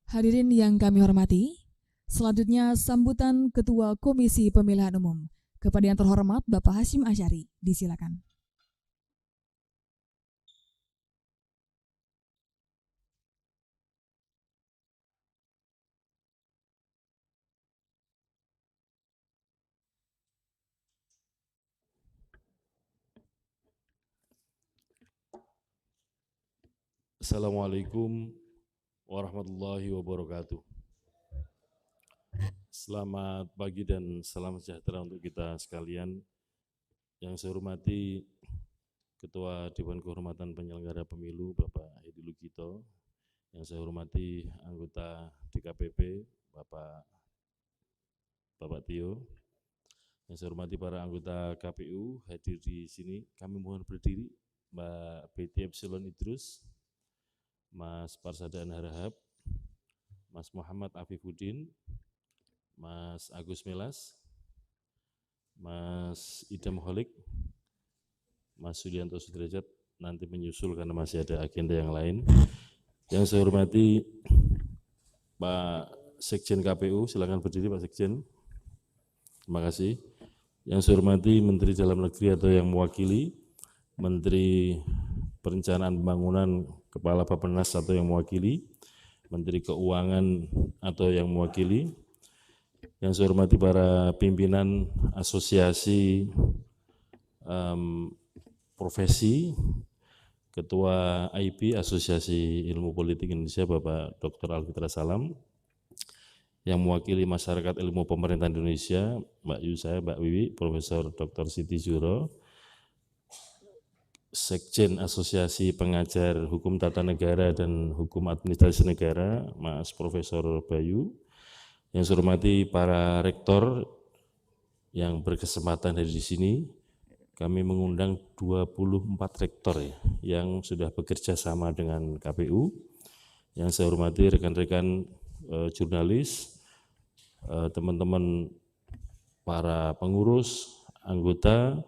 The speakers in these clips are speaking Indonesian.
Hadirin yang kami hormati, selanjutnya sambutan Ketua Komisi Pemilihan Umum. Kepada yang terhormat Bapak Hasyim Asyari, disilakan. Assalamualaikum warahmatullahi wabarakatuh. Selamat pagi dan salam sejahtera untuk kita sekalian. Yang saya hormati Ketua Dewan Kehormatan Penyelenggara Pemilu Bapak Hedi Lugito. Yang saya hormati anggota DKPP Bapak Tio. Yang saya hormati para anggota KPU hadir di sini. Kami mohon berdiri, Mbak Betty Epsilon Idrus, Mas Parsadaan Harahap, Mas Muhammad Afifuddin, Mas Agus Melas, Mas Idam Holik, Mas Sulianto Sudrajat, nanti menyusul karena masih ada agenda yang lain. Yang saya hormati Pak Sekjen KPU, silakan berdiri Pak Sekjen. Terima kasih. Yang saya hormati Menteri Dalam Negeri atau yang mewakili, Menteri Perencanaan Pembangunan Kepala Bappenas atau yang mewakili, Menteri Keuangan atau yang mewakili, yang saya hormati para pimpinan asosiasi profesi, Ketua IP Asosiasi Ilmu Politik Indonesia Bapak Dr. Alfitra Salam, yang mewakili masyarakat ilmu pemerintahan Indonesia, Mbak Yusa, Mbak Wiwi, Profesor Dr. Siti Zuro, Sekjen Asosiasi Pengajar Hukum Tata Negara dan Hukum Administrasi Negara, Mas Profesor Bayu. Yang saya hormati para rektor yang berkesempatan hadir di sini. Kami mengundang 24 rektor ya, yang sudah bekerja sama dengan KPU. Yang saya hormati rekan-rekan jurnalis, teman-teman para pengurus, anggota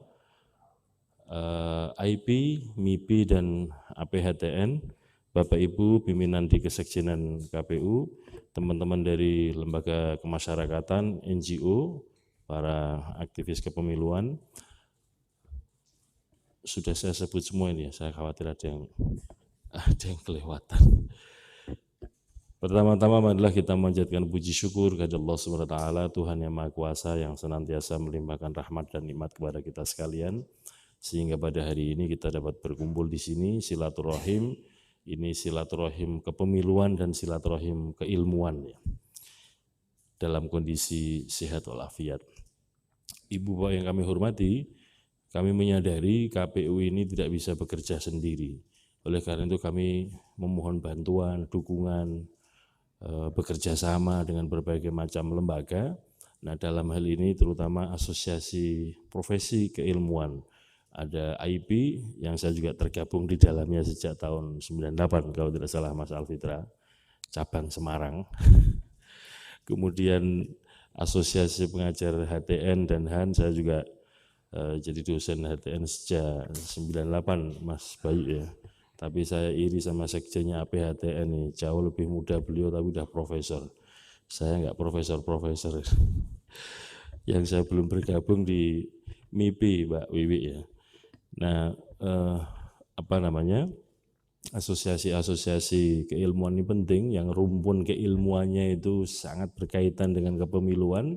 IP, MIPI, dan APHTN, Bapak Ibu pimpinan di Kesekjenan KPU, teman-teman dari lembaga kemasyarakatan, NGO, para aktivis kepemiluan. Sudah saya sebut semua ini ya, saya khawatir ada yang kelewatan. Pertama-tama adalah kita memanjatkan puji syukur kepada Allah SWT, Tuhan yang Maha Kuasa yang senantiasa melimpahkan rahmat dan nikmat kepada kita sekalian, sehingga pada hari ini kita dapat berkumpul di sini, silaturahim, ini silaturahim kepemiluan dan silaturahim keilmuan ya, dalam kondisi sehat walafiat. Ibu Bapak yang kami hormati, kami menyadari KPU ini tidak bisa bekerja sendiri. Oleh karena itu kami memohon bantuan, dukungan, bekerja sama dengan berbagai macam lembaga. Nah, dalam hal ini terutama asosiasi profesi keilmuan. Ada IP yang saya juga tergabung di dalamnya sejak tahun 98 kalau tidak salah Mas Alfitra, cabang Semarang. Kemudian asosiasi pengajar HTN dan HAN, saya juga jadi dosen HTN sejak 98 Mas Bayu ya. Tapi saya iri sama sekjennya APHTN nih, jauh lebih muda beliau tapi udah profesor. Saya enggak profesor. Yang saya belum bergabung di MIPI Mbak Wiwi ya. Nah, asosiasi-asosiasi keilmuan ini penting, yang rumpun keilmuannya itu sangat berkaitan dengan kepemiluan,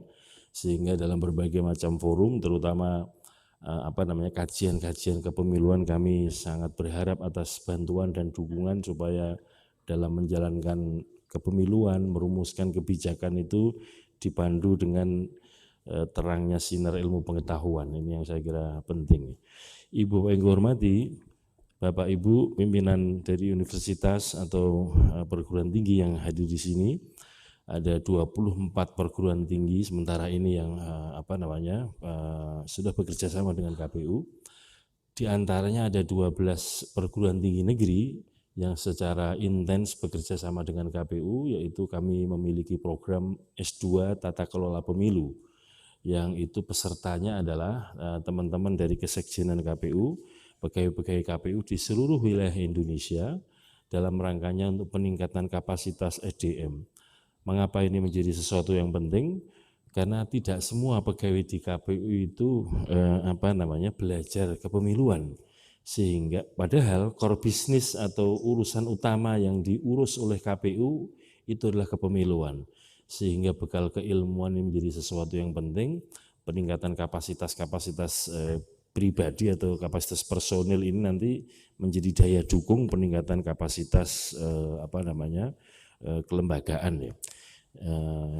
sehingga dalam berbagai macam forum, terutama kajian-kajian kepemiluan, kami sangat berharap atas bantuan dan dukungan supaya dalam menjalankan kepemiluan, merumuskan kebijakan itu dipandu dengan terangnya sinar ilmu pengetahuan. Ini yang saya kira penting. Ibu yang hormati, Bapak Ibu pimpinan dari universitas atau perguruan tinggi yang hadir di sini, ada 24 perguruan tinggi sementara ini yang sudah bekerja sama dengan KPU. Di antaranya ada 12 perguruan tinggi negeri yang secara intens bekerja sama dengan KPU, yaitu kami memiliki program S2 Tata Kelola Pemilu, yang itu pesertanya adalah teman-teman dari Kesekjenan KPU, pegawai-pegawai KPU di seluruh wilayah Indonesia, dalam rangkanya untuk peningkatan kapasitas SDM. Mengapa ini menjadi sesuatu yang penting? Karena tidak semua pegawai di KPU itu belajar kepemiluan, sehingga padahal core business atau urusan utama yang diurus oleh KPU itu adalah kepemiluan, sehingga bekal keilmuan ini menjadi sesuatu yang penting. Peningkatan kapasitas pribadi atau kapasitas personil ini nanti menjadi daya dukung peningkatan kapasitas kelembagaan ya.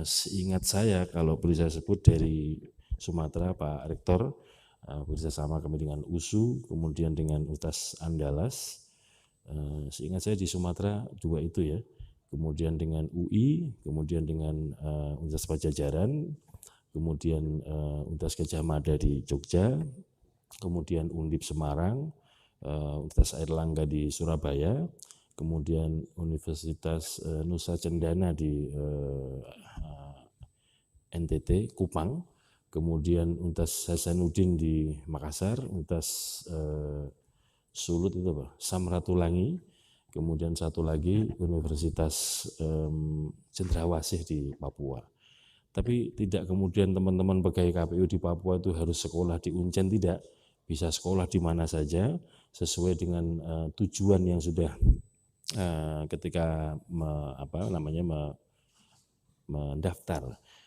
Seingat saya, kalau boleh saya sebut, dari Sumatera Pak Rektor bekerjasama kami dengan USU, kemudian dengan Universitas Andalas. Seingat saya di Sumatera 2 itu ya, kemudian dengan UI, kemudian dengan Universitas Pajajaran, kemudian Universitas Gadjah Mada di Jogja, kemudian Undip Semarang, Universitas Airlangga di Surabaya, kemudian Universitas Nusa Cendana di NTT, Kupang, kemudian Universitas Hasanuddin di Makassar, Universitas Sulut itu apa? Samratulangi, kemudian satu lagi Universitas Cendrawasih di Papua. Tapi tidak kemudian teman-teman pegawai KPU di Papua itu harus sekolah di Uncen, tidak. Bisa sekolah di mana saja sesuai dengan tujuan yang sudah ketika mendaftar.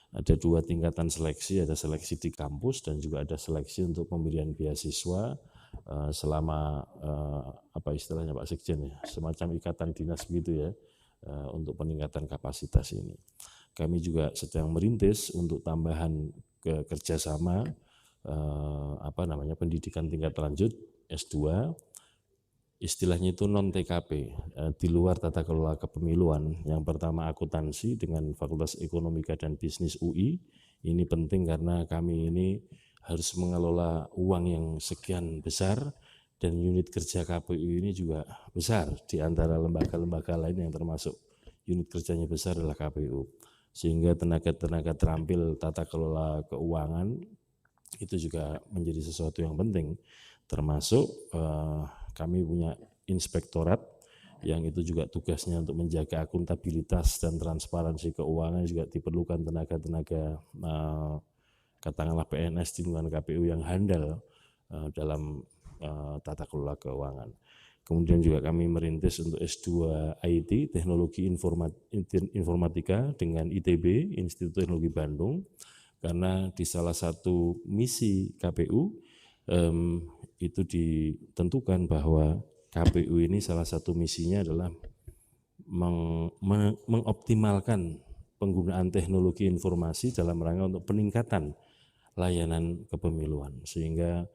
Ada 2 tingkatan seleksi, ada seleksi di kampus dan juga ada seleksi untuk pemberian beasiswa selama istilahnya Pak Sekjen ya, semacam ikatan dinas begitu ya, untuk peningkatan kapasitas ini. Kami juga sedang merintis untuk tambahan kerjasama pendidikan tingkat lanjut S2, istilahnya itu non TKP, di luar tata kelola kepemiluan. Yang pertama akuntansi dengan Fakultas Ekonomika dan Bisnis UI. Ini penting karena kami ini harus mengelola uang yang sekian besar dan unit kerja KPU ini juga besar di antara lembaga-lembaga lain yang termasuk unit kerjanya besar adalah KPU. Sehingga tenaga-tenaga terampil tata kelola keuangan itu juga menjadi sesuatu yang penting. Termasuk kami punya inspektorat yang itu juga tugasnya untuk menjaga akuntabilitas dan transparansi keuangan. Juga diperlukan tenaga-tenaga katakanlah PNS di lingkungan KPU yang handal dalam tata kelola keuangan. Kemudian juga kami merintis untuk S2 IT, Teknologi Informatika dengan ITB, Institut Teknologi Bandung, karena di salah satu misi KPU itu ditentukan bahwa KPU ini salah satu misinya adalah mengoptimalkan penggunaan teknologi informasi dalam rangka untuk peningkatan layanan kepemiluan, sehingga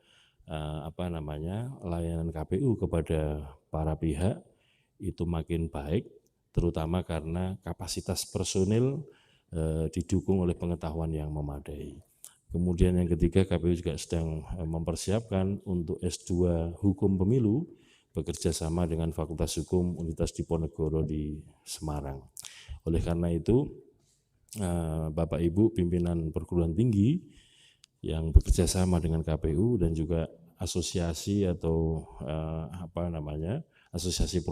layanan KPU kepada para pihak itu makin baik, terutama karena kapasitas personil didukung oleh pengetahuan yang memadai. Kemudian yang ketiga, KPU juga sedang mempersiapkan untuk S2 Hukum Pemilu, bekerja sama dengan Fakultas Hukum Universitas Diponegoro di Semarang. Oleh karena itu, Bapak Ibu pimpinan perguruan tinggi yang bekerja sama dengan KPU dan juga asosiasi atau asosiasi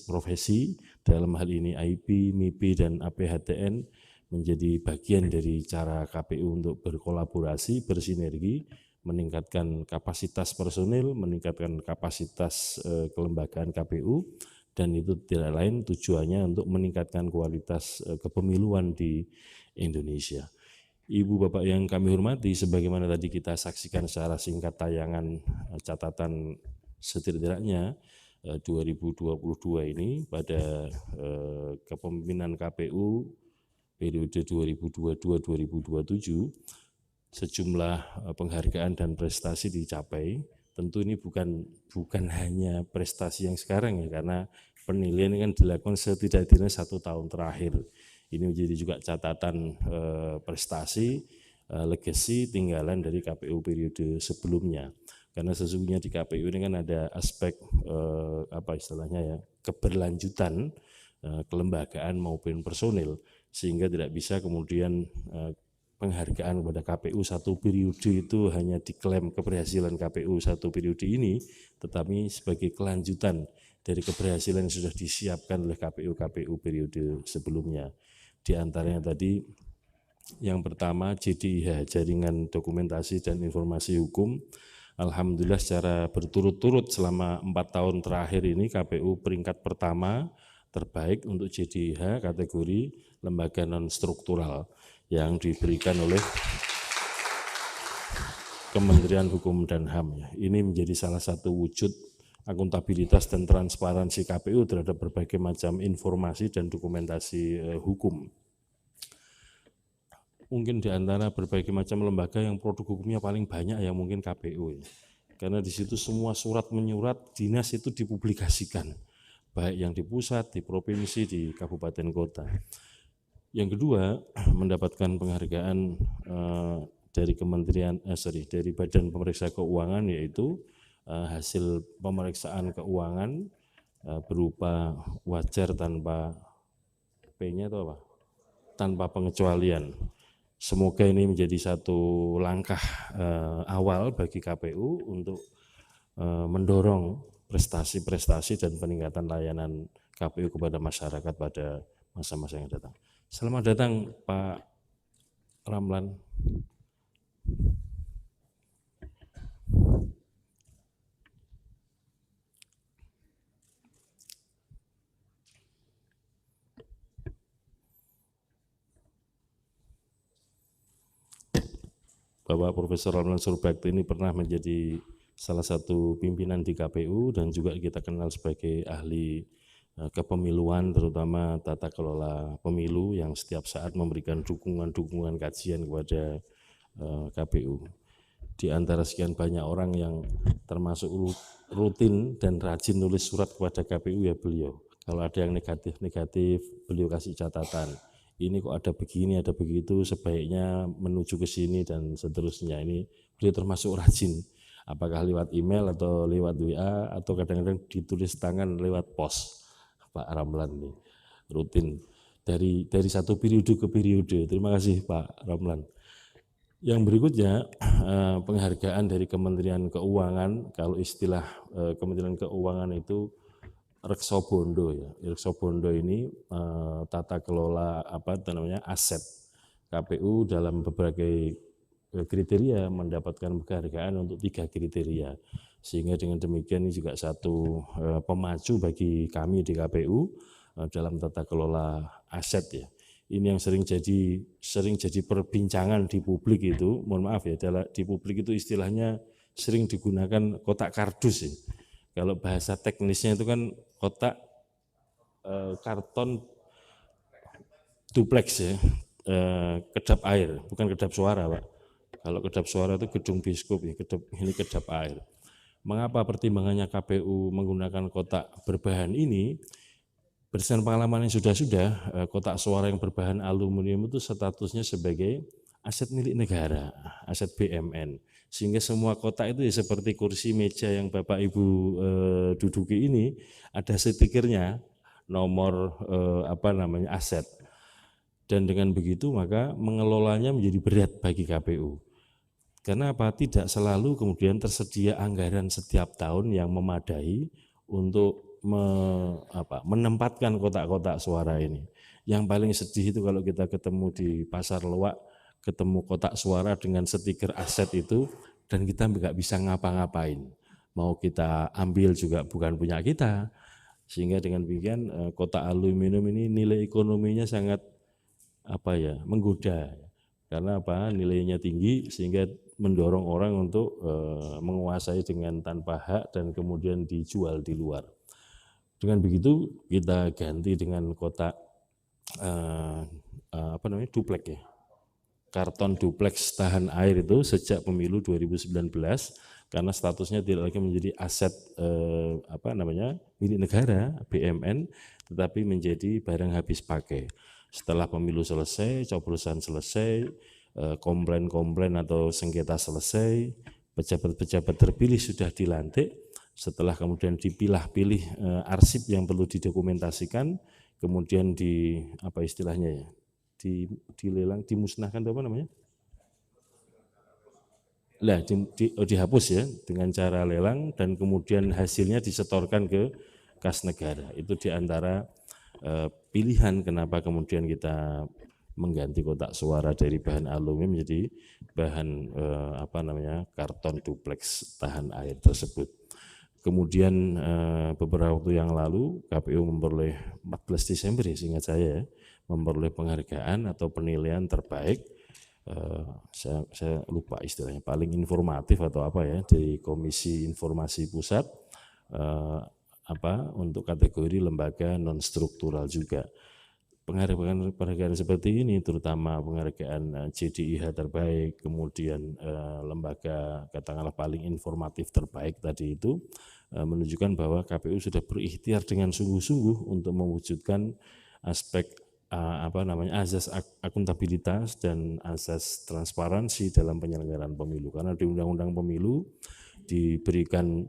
profesi dalam hal ini IP, MIPI dan APHTN menjadi bagian dari cara KPU untuk berkolaborasi, bersinergi, meningkatkan kapasitas personil, meningkatkan kapasitas kelembagaan KPU, dan itu tidak lain tujuannya untuk meningkatkan kualitas kepemiluan di Indonesia. Ibu Bapak yang kami hormati, sebagaimana tadi kita saksikan secara singkat tayangan catatan setidaknya 2022 ini pada kepemimpinan KPU periode 2022-2027, sejumlah penghargaan dan prestasi dicapai. Tentu ini bukan hanya prestasi yang sekarang ya, karena penilaian ini kan dilakukan setidaknya 1 tahun terakhir. Ini menjadi juga catatan prestasi, legacy, tinggalan dari KPU periode sebelumnya. Karena sesungguhnya di KPU ini kan ada aspek keberlanjutan kelembagaan maupun personil, sehingga tidak bisa kemudian penghargaan kepada KPU 1 periode itu hanya diklaim keberhasilan KPU 1 periode ini, tetapi sebagai kelanjutan dari keberhasilan yang sudah disiapkan oleh KPU periode sebelumnya. Di antaranya tadi yang pertama JDIH, Jaringan Dokumentasi dan Informasi Hukum. Alhamdulillah secara berturut-turut selama 4 tahun terakhir ini KPU peringkat pertama terbaik untuk JDIH kategori lembaga non-struktural yang diberikan oleh Kementerian Hukum dan HAM. Ini menjadi salah satu wujud akuntabilitas dan transparansi KPU terhadap berbagai macam informasi dan dokumentasi hukum. Mungkin di antara berbagai macam lembaga yang produk hukumnya paling banyak yang mungkin KPU. Karena di situ semua surat menyurat dinas itu dipublikasikan, baik yang di pusat, di provinsi, di kabupaten kota. Yang kedua, mendapatkan penghargaan dari dari Badan Pemeriksa Keuangan, yaitu hasil pemeriksaan keuangan berupa wajar tanpa P-nya atau apa? Tanpa pengecualian. Semoga ini menjadi satu langkah awal bagi KPU untuk mendorong prestasi-prestasi dan peningkatan layanan KPU kepada masyarakat pada masa-masa yang datang. Selamat datang Pak Ramlan. Bapak Profesor Ramlan Surbakti ini pernah menjadi salah satu pimpinan di KPU dan juga kita kenal sebagai ahli kepemiluan, terutama tata kelola pemilu yang setiap saat memberikan dukungan-dukungan kajian kepada KPU. Di antara sekian banyak orang yang termasuk rutin dan rajin nulis surat kepada KPU ya beliau. Kalau ada yang negatif-negatif, beliau kasih catatan. Ini kok ada begini, ada begitu, sebaiknya menuju ke sini dan seterusnya. Ini beliau termasuk rajin. Apakah lewat email atau lewat WA atau kadang-kadang ditulis tangan lewat pos. Pak Ramlan nih rutin dari satu periode ke periode. Terima kasih Pak Ramlan. Yang berikutnya penghargaan dari Kementerian Keuangan. Kalau istilah Kementerian Keuangan itu Reksobondo ya. Reksobondo ini tata kelola aset KPU dalam berbagai kriteria mendapatkan penghargaan untuk 3 kriteria. Sehingga dengan demikian ini juga satu pemacu bagi kami di KPU dalam tata kelola aset ya. Ini yang sering jadi perbincangan di publik itu, mohon maaf ya, di publik itu istilahnya sering digunakan kotak kardus ya. Kalau bahasa teknisnya itu kan kotak karton duplex ya, kedap air, bukan kedap suara Pak. Kalau kedap suara itu gedung biskup ya, ini kedap air. Mengapa pertimbangannya KPU menggunakan kotak berbahan ini? Berdasarkan pengalaman yang sudah kotak suara yang berbahan aluminium itu statusnya sebagai aset milik negara, aset BUMN. Sehingga semua kotak itu ya seperti kursi meja yang Bapak Ibu duduki ini ada stikernya, nomor aset. Dan dengan begitu maka mengelolanya menjadi berat bagi KPU. Karena apa? Tidak selalu kemudian tersedia anggaran setiap tahun yang memadai untuk menempatkan kotak-kotak suara ini. Yang paling sedih itu kalau kita ketemu di pasar loak, ketemu kotak suara dengan stiker aset itu dan kita nggak bisa ngapa-ngapain. Mau kita ambil juga bukan punya kita. Sehingga dengan demikian kotak aluminium ini nilai ekonominya sangat menggoda. Karena nilainya tinggi sehingga mendorong orang untuk menguasai dengan tanpa hak dan kemudian dijual di luar. Dengan begitu kita ganti dengan kotak duplex ya. Karton duplex tahan air itu sejak pemilu 2019 karena statusnya tidak lagi menjadi aset milik negara BUMN tetapi menjadi barang habis pakai. Setelah pemilu selesai, coblosan selesai, komplain-komplain atau sengketa selesai, pejabat-pejabat terpilih sudah dilantik. Setelah kemudian dipilah-pilih arsip yang perlu didokumentasikan, kemudian dilelang, dimusnahkan atau apa namanya? Dihapus ya dengan cara lelang dan kemudian hasilnya disetorkan ke kas negara. Itu diantara pilihan kenapa kemudian kita mengganti kotak suara dari bahan aluminium menjadi bahan karton duplex tahan air tersebut. Kemudian beberapa waktu yang lalu KPU memperoleh 14 Desember ya seingat saya memperoleh penghargaan atau penilaian terbaik, saya lupa istilahnya, paling informatif atau apa ya, dari Komisi Informasi Pusat untuk kategori lembaga non struktural juga. Penghargaan seperti ini terutama penghargaan JDIH terbaik, kemudian lembaga katakanlah paling informatif terbaik tadi itu menunjukkan bahwa KPU sudah berikhtiar dengan sungguh-sungguh untuk mewujudkan aspek azas akuntabilitas dan azas transparansi dalam penyelenggaraan pemilu. Karena di Undang-Undang Pemilu diberikan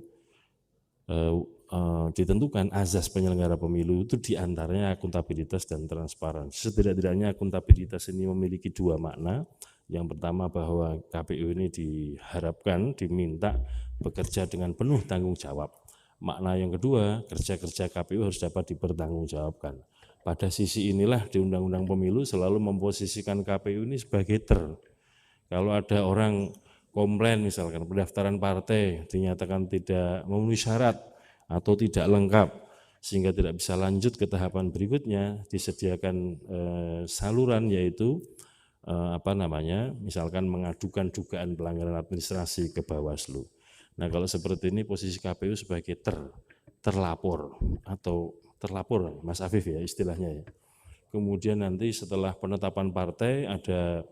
ditentukan azas penyelenggara pemilu itu diantaranya akuntabilitas dan transparansi. Setidak-tidaknya akuntabilitas ini memiliki dua makna. Yang pertama bahwa KPU ini diharapkan, diminta bekerja dengan penuh tanggung jawab. Makna yang kedua, kerja-kerja KPU harus dapat dipertanggungjawabkan. Pada sisi inilah di Undang-Undang Pemilu selalu memposisikan KPU ini sebagai Kalau ada orang komplain misalkan pendaftaran partai dinyatakan tidak memenuhi syarat atau tidak lengkap sehingga tidak bisa lanjut ke tahapan berikutnya, disediakan saluran yaitu misalkan mengadukan dugaan pelanggaran administrasi ke Bawaslu. Nah kalau seperti ini posisi KPU sebagai terlapor atau terlapor Mas Afif ya istilahnya ya. Kemudian nanti setelah penetapan partai ada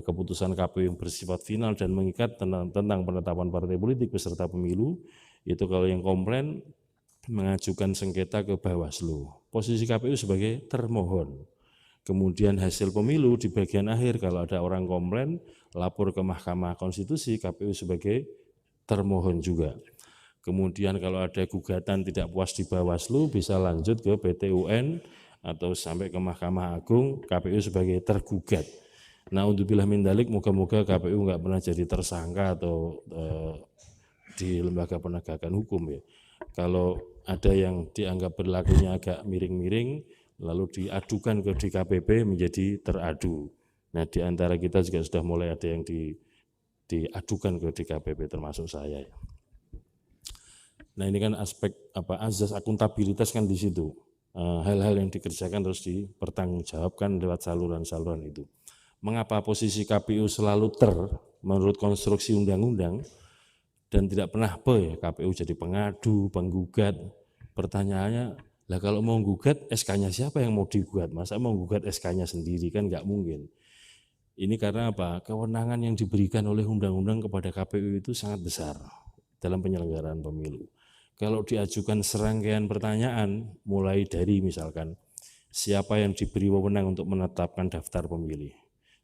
keputusan KPU yang bersifat final dan mengikat tentang penetapan partai politik beserta pemilu. Itu kalau yang komplain mengajukan sengketa ke Bawaslu. Posisi KPU sebagai termohon. Kemudian hasil pemilu di bagian akhir kalau ada orang komplain lapor ke Mahkamah Konstitusi, KPU sebagai termohon juga. Kemudian kalau ada gugatan tidak puas di Bawaslu bisa lanjut ke PT UN atau sampai ke Mahkamah Agung, KPU sebagai tergugat. Nah untuk bilah min dalik, moga-moga KPU nggak pernah jadi tersangka atau di lembaga penegakan hukum ya. Kalau ada yang dianggap berlakunya agak miring-miring, lalu diadukan ke DKPP menjadi teradu. Nah di antara kita juga sudah mulai ada yang diadukan ke DKPP termasuk saya ya. Nah ini kan aspek azas akuntabilitas kan di situ. Hal-hal yang dikerjakan terus dipertanggungjawabkan lewat saluran-saluran itu. Mengapa posisi KPU selalu menurut konstruksi undang-undang dan tidak pernah KPU jadi pengadu, penggugat. Pertanyaannya, lah kalau mau gugat SK-nya siapa yang mau digugat? Masa mau gugat SK-nya sendiri kan nggak mungkin. Ini karena apa? Kewenangan yang diberikan oleh undang-undang kepada KPU itu sangat besar dalam penyelenggaraan pemilu. Kalau diajukan serangkaian pertanyaan, mulai dari misalkan siapa yang diberi wewenang untuk menetapkan daftar pemilih,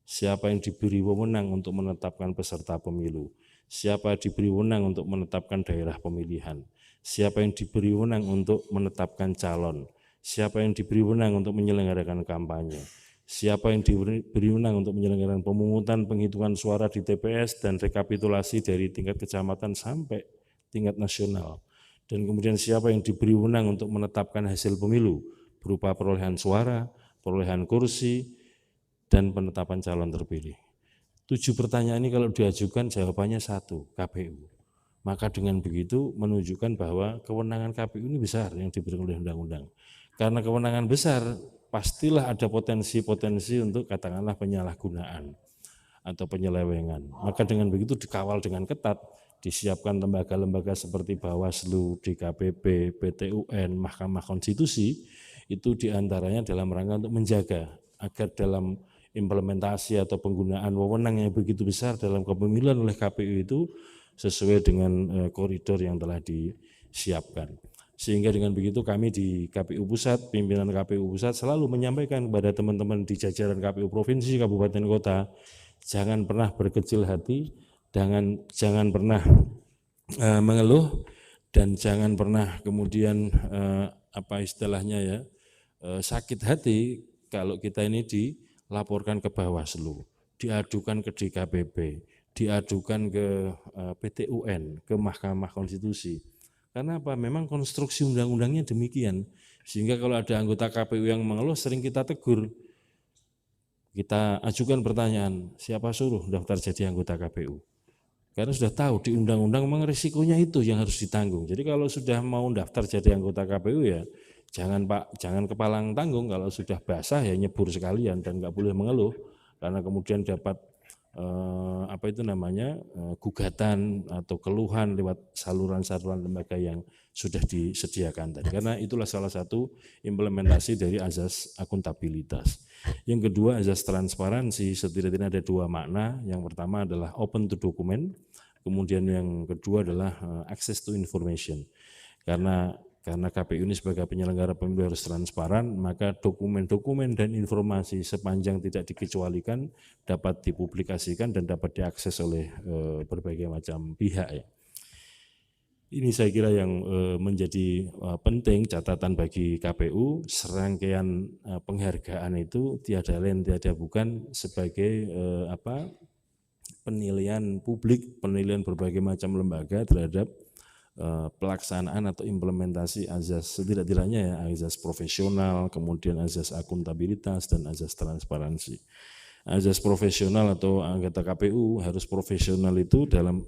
siapa yang diberi wewenang untuk menetapkan peserta pemilu, siapa yang diberi wewenang untuk menetapkan daerah pemilihan, siapa yang diberi wewenang untuk menetapkan calon, siapa yang diberi wewenang untuk menyelenggarakan kampanye, siapa yang diberi wewenang untuk menyelenggarakan pemungutan penghitungan suara di TPS dan rekapitulasi dari tingkat kecamatan sampai tingkat nasional. Dan kemudian siapa yang diberi wewenang untuk menetapkan hasil pemilu berupa perolehan suara, perolehan kursi, dan penetapan calon terpilih. 7 pertanyaan ini kalau diajukan jawabannya 1, KPU. Maka dengan begitu menunjukkan bahwa kewenangan KPU ini besar yang diberikan oleh undang-undang. Karena kewenangan besar, pastilah ada potensi-potensi untuk katakanlah penyalahgunaan atau penyelewengan. Maka dengan begitu dikawal dengan ketat, disiapkan lembaga-lembaga seperti Bawaslu, DKPP, PT UN, Mahkamah Konstitusi, itu diantaranya dalam rangka untuk menjaga agar dalam implementasi atau penggunaan wewenang yang begitu besar dalam kepemiluan oleh KPU itu sesuai dengan koridor yang telah disiapkan. Sehingga dengan begitu kami di KPU Pusat, pimpinan KPU Pusat selalu menyampaikan kepada teman-teman di jajaran KPU Provinsi, Kabupaten, Kota, jangan pernah berkecil hati, jangan pernah mengeluh, dan jangan pernah kemudian sakit hati kalau kita ini dilaporkan ke Bawaslu, diadukan ke DKPP, diadukan ke PT UN, ke Mahkamah Konstitusi. Karena apa? Memang konstruksi undang-undangnya demikian. Sehingga kalau ada anggota KPU yang mengeluh, sering kita tegur. Kita ajukan pertanyaan, siapa suruh daftar jadi anggota KPU? Karena sudah tahu di undang-undang memang risikonya itu yang harus ditanggung. Jadi kalau sudah mau daftar jadi anggota KPU ya jangan Pak, jangan kepalang tanggung. Kalau sudah basah ya nyebur sekalian dan nggak boleh mengeluh karena kemudian dapat gugatan atau keluhan lewat saluran-saluran lembaga yang sudah disediakan tadi. Karena itulah salah satu implementasi dari azas akuntabilitas. Yang kedua, azas transparansi. Setidaknya ada dua makna. Yang pertama adalah open to document, kemudian yang kedua adalah access to information. Karena KPU ini sebagai penyelenggara pemilu harus transparan, maka dokumen-dokumen dan informasi sepanjang tidak dikecualikan dapat dipublikasikan dan dapat diakses oleh berbagai macam pihak ya. Ini saya kira yang menjadi penting catatan bagi KPU. Serangkaian penghargaan itu tiada lain tiada bukan sebagai penilaian publik, penilaian berbagai macam lembaga terhadap pelaksanaan atau implementasi azas setidak-tidaknya ya, azas profesional, kemudian azas akuntabilitas dan azas transparansi. Azas profesional atau anggota KPU harus profesional itu dalam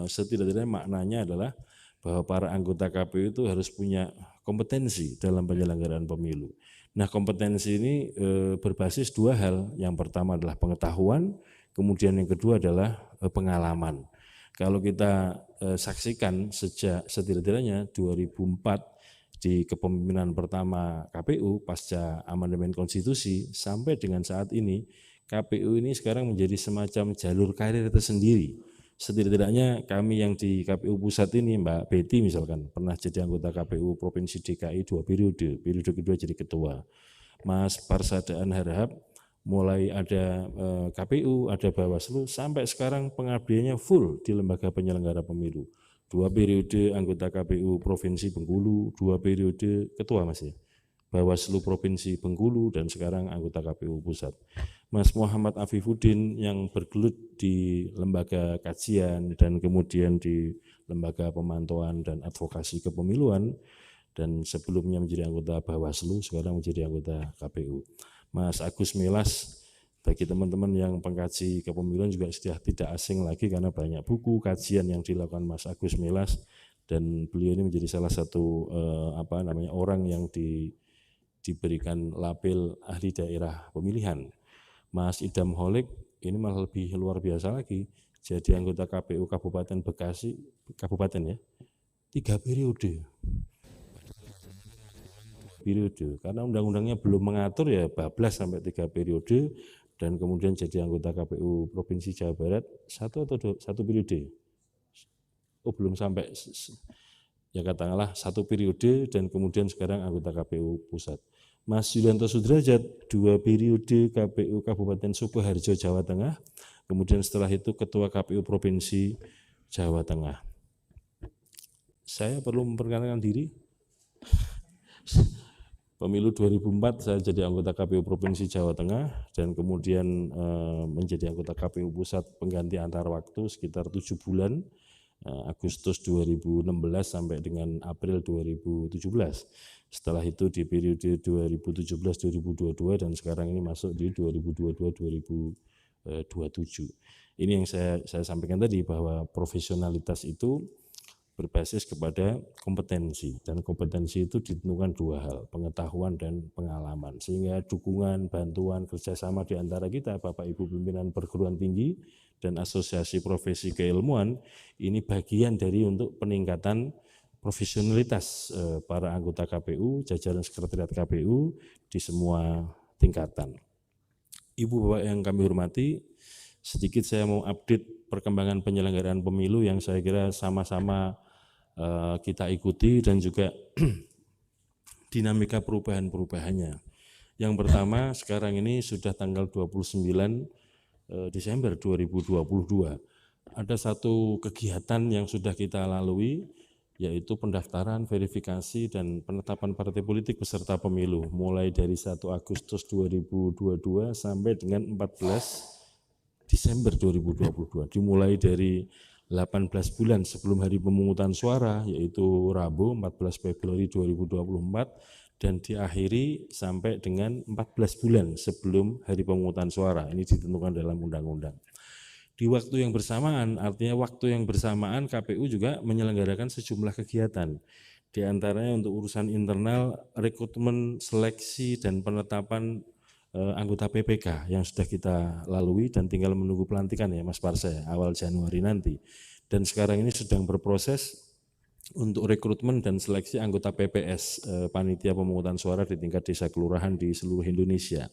setidak-tidaknya maknanya adalah bahwa para anggota KPU itu harus punya kompetensi dalam penyelenggaraan pemilu. Nah, kompetensi ini berbasis dua hal. Yang pertama adalah pengetahuan, kemudian yang kedua adalah pengalaman. Kalau kita saksikan sejak setidak-tidaknya 2004 di kepemimpinan pertama KPU pasca amandemen konstitusi sampai dengan saat ini, KPU ini sekarang menjadi semacam jalur karir tersendiri. Setidak-tidaknya kami yang di KPU Pusat ini, Mbak Betty misalkan, pernah jadi anggota KPU Provinsi DKI 2 periode, periode kedua jadi ketua. Mas Parsadaan Harahap, mulai ada KPU, ada Bawaslu, sampai sekarang pengabdiannya full di lembaga penyelenggara pemilu. 2 periode anggota KPU Provinsi Bengkulu, 2 periode ketua Mas ya, Bawaslu Provinsi Bengkulu, dan sekarang anggota KPU Pusat. Mas Muhammad Afifuddin yang bergelut di lembaga kajian dan kemudian di lembaga pemantauan dan advokasi kepemiluan, dan sebelumnya menjadi anggota Bawaslu, sekarang menjadi anggota KPU. Mas Agus Melas, bagi teman-teman yang pengkaji kepemiluan juga sudah tidak asing lagi karena banyak buku kajian yang dilakukan Mas Agus Melas, dan beliau ini menjadi salah satu orang yang diberikan label ahli daerah pemilihan. Mas Idam Holik ini malah lebih luar biasa lagi, jadi anggota KPU Kabupaten Bekasi, kabupaten ya, 3 periode. Karena undang-undangnya belum mengatur ya bablas sampai 3 periode, dan kemudian jadi anggota KPU Provinsi Jawa Barat 1 periode. Oh belum sampai, ya katakanlah 1 periode, dan kemudian sekarang anggota KPU Pusat. Mas Yulianto Sudrajat 2 periode KPU Kabupaten Sukoharjo Jawa Tengah, kemudian setelah itu Ketua KPU Provinsi Jawa Tengah. Saya perlu memperkenalkan diri. Pemilu 2004 saya jadi anggota KPU Provinsi Jawa Tengah, dan kemudian menjadi anggota KPU Pusat pengganti antar waktu sekitar 7 bulan, Agustus 2016 sampai dengan April 2017. Setelah itu di periode 2017-2022 dan sekarang ini masuk di 2022-2027. Ini yang saya sampaikan tadi, bahwa profesionalitas itu berbasis kepada kompetensi, dan kompetensi itu ditentukan 2 hal, pengetahuan dan pengalaman, sehingga dukungan, bantuan, kerjasama di antara kita, Bapak Ibu pimpinan perguruan tinggi dan asosiasi profesi keilmuan, ini bagian dari untuk peningkatan profesionalitas para anggota KPU, jajaran sekretariat KPU di semua tingkatan. Ibu Bapak yang kami hormati, sedikit saya mau update perkembangan penyelenggaraan pemilu yang saya kira sama-sama kita ikuti, dan juga dinamika perubahan-perubahannya. Yang pertama, sekarang ini sudah tanggal 29 Desember 2022. Ada satu kegiatan yang sudah kita lalui, yaitu pendaftaran, verifikasi, dan penetapan partai politik peserta pemilu, mulai dari 1 Agustus 2022 sampai dengan 14 Desember 2022. Dimulai dari 18 bulan sebelum hari pemungutan suara, yaitu Rabu 14 Februari 2024, dan diakhiri sampai dengan 14 bulan sebelum hari pemungutan suara. Ini ditentukan dalam undang-undang. Di waktu yang bersamaan, artinya waktu yang bersamaan KPU juga menyelenggarakan sejumlah kegiatan. Di antaranya untuk urusan internal, rekrutmen, seleksi, dan penetapan anggota PPK yang sudah kita lalui dan tinggal menunggu pelantikan ya Mas Parse awal Januari nanti. Dan sekarang ini sedang berproses untuk rekrutmen dan seleksi anggota PPS, panitia pemungutan suara di tingkat desa kelurahan di seluruh Indonesia.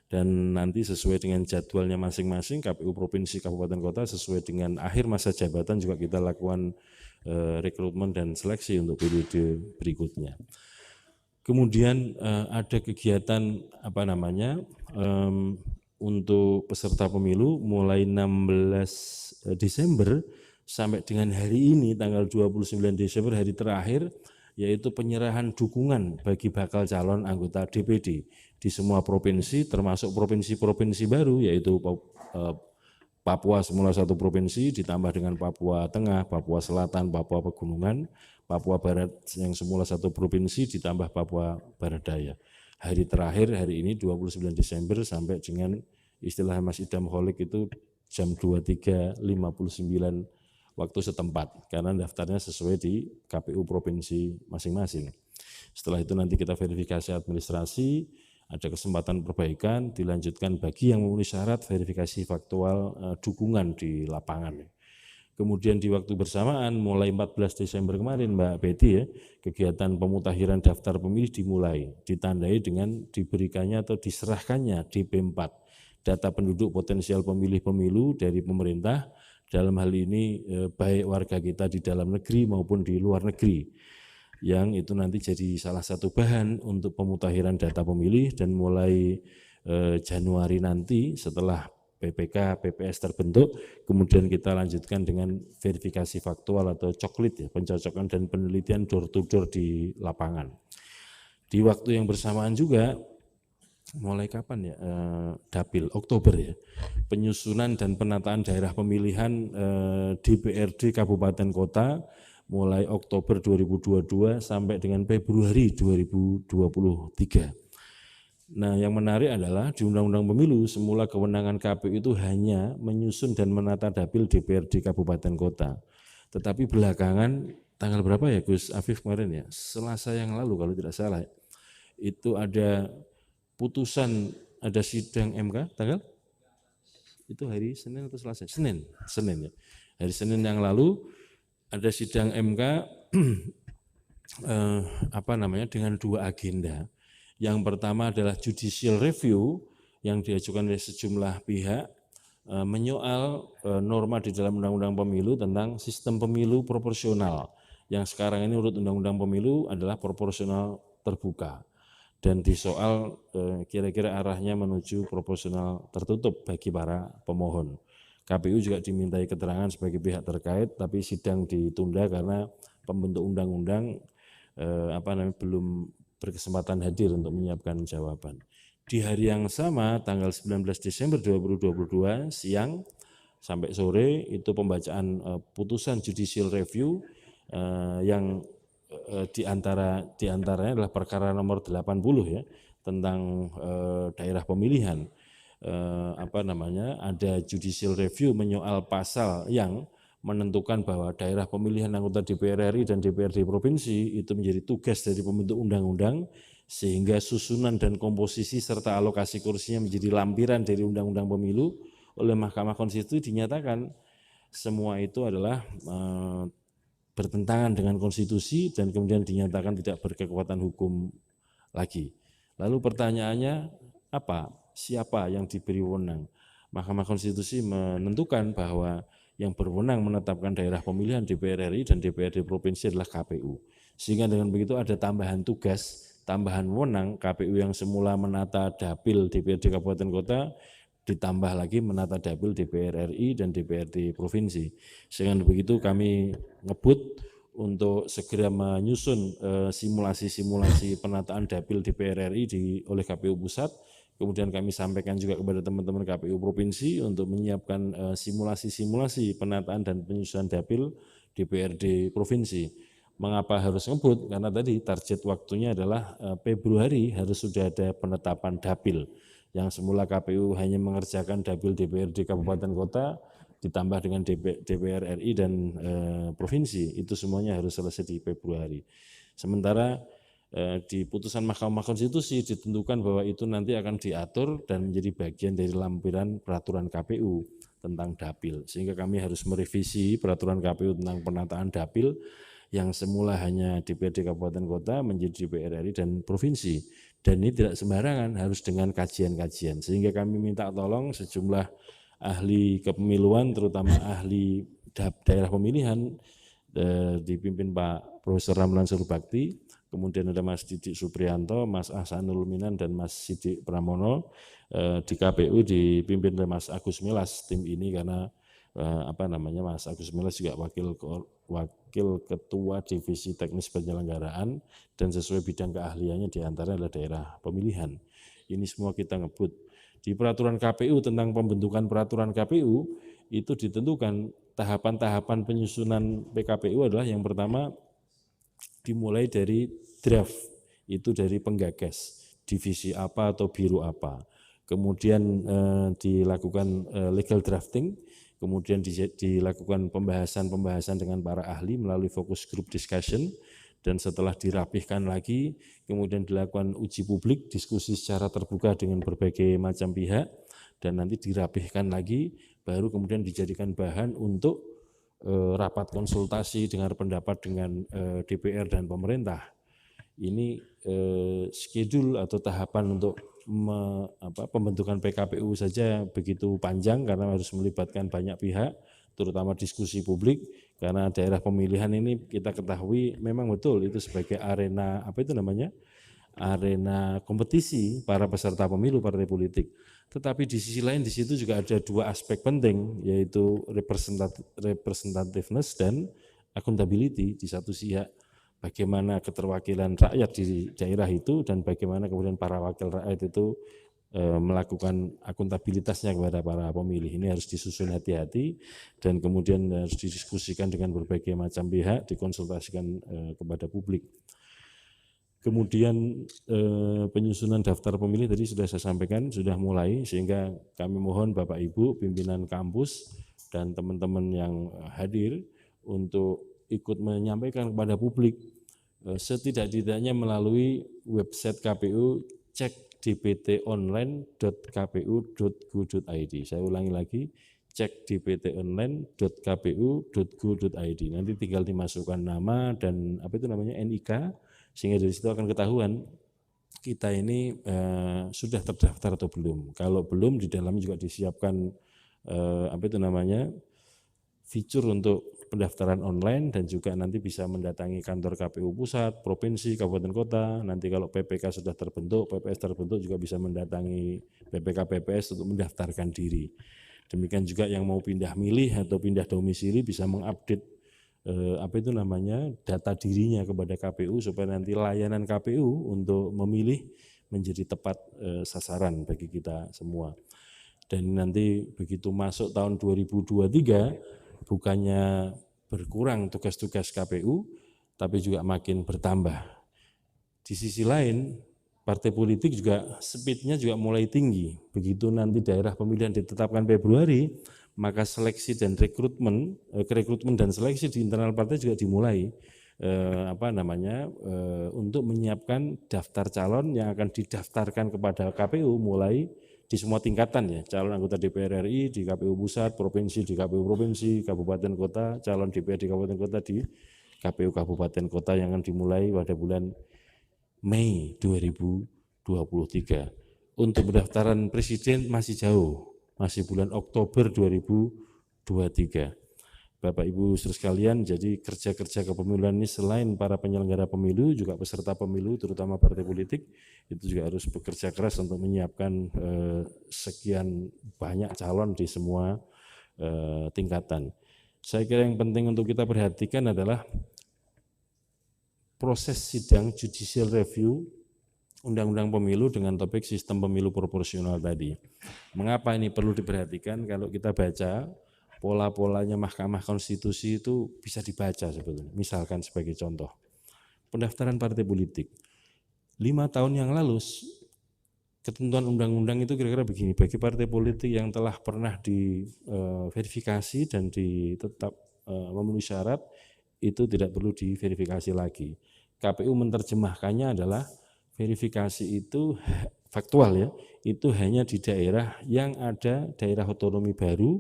Dan nanti sesuai dengan jadwalnya masing-masing, KPU Provinsi, Kabupaten, Kota sesuai dengan akhir masa jabatan juga kita lakukan rekrutmen dan seleksi untuk periode berikutnya. Kemudian ada kegiatan untuk peserta pemilu mulai 16 Desember sampai dengan hari ini tanggal 29 Desember hari terakhir, yaitu penyerahan dukungan bagi bakal calon anggota DPD di semua provinsi termasuk provinsi-provinsi baru, yaitu Papua semula satu provinsi ditambah dengan Papua Tengah, Papua Selatan, Papua Pegunungan, Papua Barat yang semula satu provinsi ditambah Papua Barat Daya. Hari terakhir hari ini 29 Desember sampai dengan istilah Mas Idam Holik itu jam 23.59 waktu setempat, karena daftarnya sesuai di KPU provinsi masing-masing. Setelah itu nanti kita verifikasi administrasi, ada kesempatan perbaikan, dilanjutkan bagi yang memenuhi syarat verifikasi faktual dukungan di lapangan. Kemudian di waktu bersamaan mulai 14 Desember kemarin Mbak Betty ya, kegiatan pemutakhiran daftar pemilih dimulai, ditandai dengan diberikannya atau diserahkannya DP4, data penduduk potensial pemilih pemilu dari pemerintah, dalam hal ini baik warga kita di dalam negeri maupun di luar negeri, yang itu nanti jadi salah satu bahan untuk pemutakhiran data pemilih. Dan mulai Januari nanti setelah PPK, PPS terbentuk, kemudian kita lanjutkan dengan verifikasi faktual atau coklit ya, pencocokan dan penelitian door to door di lapangan. Di waktu yang bersamaan juga, mulai kapan ya, Dapil, Oktober ya, penyusunan dan penataan daerah pemilihan DPRD Kabupaten Kota mulai Oktober 2022 sampai dengan Februari 2023. Nah, yang menarik adalah di Undang-Undang Pemilu semula kewenangan KPU itu hanya menyusun dan menata dapil DPRD Kabupaten Kota. Tetapi belakangan tanggal berapa ya Gus Afif kemarin ya, Selasa yang lalu kalau tidak salah, itu ada putusan, ada sidang MK tanggal itu hari Senin atau Selasa? Senin ya. Hari Senin yang lalu ada sidang MK dengan dua agenda. Yang pertama adalah judicial review yang diajukan oleh sejumlah pihak menyoal norma di dalam Undang-Undang Pemilu tentang sistem pemilu proporsional, yang sekarang ini menurut Undang-Undang Pemilu adalah proporsional terbuka, dan disoal kira-kira arahnya menuju proporsional tertutup bagi para pemohon. KPU juga dimintai keterangan sebagai pihak terkait, tapi sidang ditunda karena pembentuk undang-undang belum berkesempatan hadir untuk menyiapkan jawaban. Di hari yang sama, tanggal 19 Desember 2022, siang sampai sore, itu pembacaan putusan judicial review yang diantaranya adalah perkara nomor 80 ya, tentang daerah pemilihan. Ada judicial review menyoal pasal yang menentukan bahwa daerah pemilihan anggota DPR RI dan DPRD provinsi itu menjadi tugas dari pembentuk undang-undang, sehingga susunan dan komposisi serta alokasi kursinya menjadi lampiran dari Undang-Undang Pemilu. Oleh Mahkamah Konstitusi dinyatakan semua itu adalah bertentangan dengan konstitusi dan kemudian dinyatakan tidak berkekuatan hukum lagi. Lalu pertanyaannya apa? Siapa yang diberi wewenang? Mahkamah Konstitusi menentukan bahwa yang berwenang menetapkan daerah pemilihan DPR RI dan DPRD provinsi adalah KPU. Sehingga dengan begitu ada tambahan tugas, tambahan wewenang. KPU yang semula menata dapil DPRD Kabupaten Kota ditambah lagi menata dapil DPR RI dan DPRD provinsi. Sehingga begitu kami ngebut untuk segera menyusun simulasi-simulasi penataan dapil DPR RI oleh KPU Pusat. Kemudian kami sampaikan juga kepada teman-teman KPU Provinsi untuk menyiapkan simulasi-simulasi penataan dan penyusunan dapil DPRD Provinsi. Mengapa harus ngebut? Karena tadi target waktunya adalah Februari harus sudah ada penetapan dapil. Yang semula KPU hanya mengerjakan dapil DPRD Kabupaten Kota, ditambah dengan DPR RI dan Provinsi, itu semuanya harus selesai di Februari. Sementara di putusan Mahkamah Konstitusi ditentukan bahwa itu nanti akan diatur dan menjadi bagian dari lampiran peraturan KPU tentang dapil, sehingga kami harus merevisi peraturan KPU tentang penataan dapil yang semula hanya DPRD Kabupaten Kota menjadi DPR RI dan Provinsi, dan ini tidak sembarangan, harus dengan kajian-kajian, sehingga kami minta tolong sejumlah ahli kepemiluan, terutama ahli daerah pemilihan, dipimpin Pak Profesor Ramlan Surbakti. Kemudian ada Mas Didik Suprianto, Mas Ahsanul Minan, dan Mas Sidik Pramono. Di KPU dipimpin oleh Mas Agus Melas tim ini, karena Mas Agus Melas juga wakil ketua divisi teknis penyelenggaraan, dan sesuai bidang keahliannya diantaranya adalah daerah pemilihan. Ini semua kita ngebut. Di peraturan KPU tentang pembentukan peraturan KPU itu ditentukan tahapan-tahapan penyusunan PKPU adalah yang pertama dimulai dari draft, itu dari penggagas, divisi apa atau biro apa. Kemudian dilakukan legal drafting, kemudian dilakukan pembahasan dengan para ahli melalui focus group discussion, dan setelah dirapihkan lagi, kemudian dilakukan uji publik, diskusi secara terbuka dengan berbagai macam pihak, dan nanti dirapihkan lagi, baru kemudian dijadikan bahan untuk rapat konsultasi dengar pendapat dengan DPR dan pemerintah. Ini schedule atau tahapan untuk pembentukan PKPU saja begitu panjang karena harus melibatkan banyak pihak, terutama diskusi publik, karena daerah pemilihan ini kita ketahui memang betul itu sebagai arena arena kompetisi para peserta pemilu partai politik. Tetapi di sisi lain di situ juga ada dua aspek penting, yaitu representativeness dan accountability. Di satu sisi bagaimana keterwakilan rakyat di daerah itu, dan bagaimana kemudian para wakil rakyat itu melakukan akuntabilitasnya kepada para pemilih. Ini harus disusun hati-hati dan kemudian harus didiskusikan dengan berbagai macam pihak, dikonsultasikan kepada publik. Kemudian penyusunan daftar pemilih tadi sudah saya sampaikan, sudah mulai, sehingga kami mohon Bapak Ibu, pimpinan kampus dan teman-teman yang hadir untuk ikut menyampaikan kepada publik setidak-tidaknya melalui website KPU, cek dptonline.kpu.go.id. Saya ulangi lagi, cek dptonline.kpu.go.id. Nanti tinggal dimasukkan nama dan NIK, sehingga dari situ akan ketahuan kita ini sudah terdaftar atau belum. Kalau belum, di dalamnya juga disiapkan fitur untuk pendaftaran online, dan juga nanti bisa mendatangi kantor KPU pusat, provinsi, kabupaten kota. Nanti kalau PPK sudah terbentuk, PPS terbentuk, juga bisa mendatangi PPK PPS untuk mendaftarkan diri. Demikian juga yang mau pindah milih atau pindah domisili bisa mengupdate data dirinya kepada KPU, supaya nanti layanan KPU untuk memilih menjadi tepat sasaran bagi kita semua. Dan nanti begitu masuk tahun 2023, bukannya berkurang tugas-tugas KPU, tapi juga makin bertambah. Di sisi lain, partai politik juga speednya juga mulai tinggi. Begitu nanti daerah pemilihan ditetapkan Februari, maka seleksi dan rekrutmen dan seleksi di internal partai juga dimulai untuk menyiapkan daftar calon yang akan didaftarkan kepada KPU mulai di semua tingkatan ya, calon anggota DPR RI di KPU pusat, provinsi di KPU provinsi, kabupaten kota, calon DPR di kabupaten kota di KPU kabupaten kota, yang akan dimulai pada bulan Mei 2023. Untuk pendaftaran presiden masih jauh, masih bulan Oktober 2023. Bapak Ibu saudara sekalian, jadi kerja-kerja kepemiluan ini selain para penyelenggara pemilu, juga peserta pemilu terutama partai politik itu juga harus bekerja keras untuk menyiapkan sekian banyak calon di semua tingkatan. Saya kira yang penting untuk kita perhatikan adalah proses sidang judicial review undang-undang pemilu dengan topik sistem pemilu proporsional tadi. Mengapa ini perlu diperhatikan? Kalau kita baca pola-polanya Mahkamah Konstitusi itu bisa dibaca sebetulnya. Misalkan sebagai contoh, pendaftaran partai politik. 5 tahun yang lalu ketentuan undang-undang itu kira-kira begini, bagi partai politik yang telah pernah diverifikasi dan tetap memenuhi syarat, itu tidak perlu diverifikasi lagi. KPU menerjemahkannya adalah verifikasi itu faktual ya, itu hanya di daerah yang ada daerah otonomi baru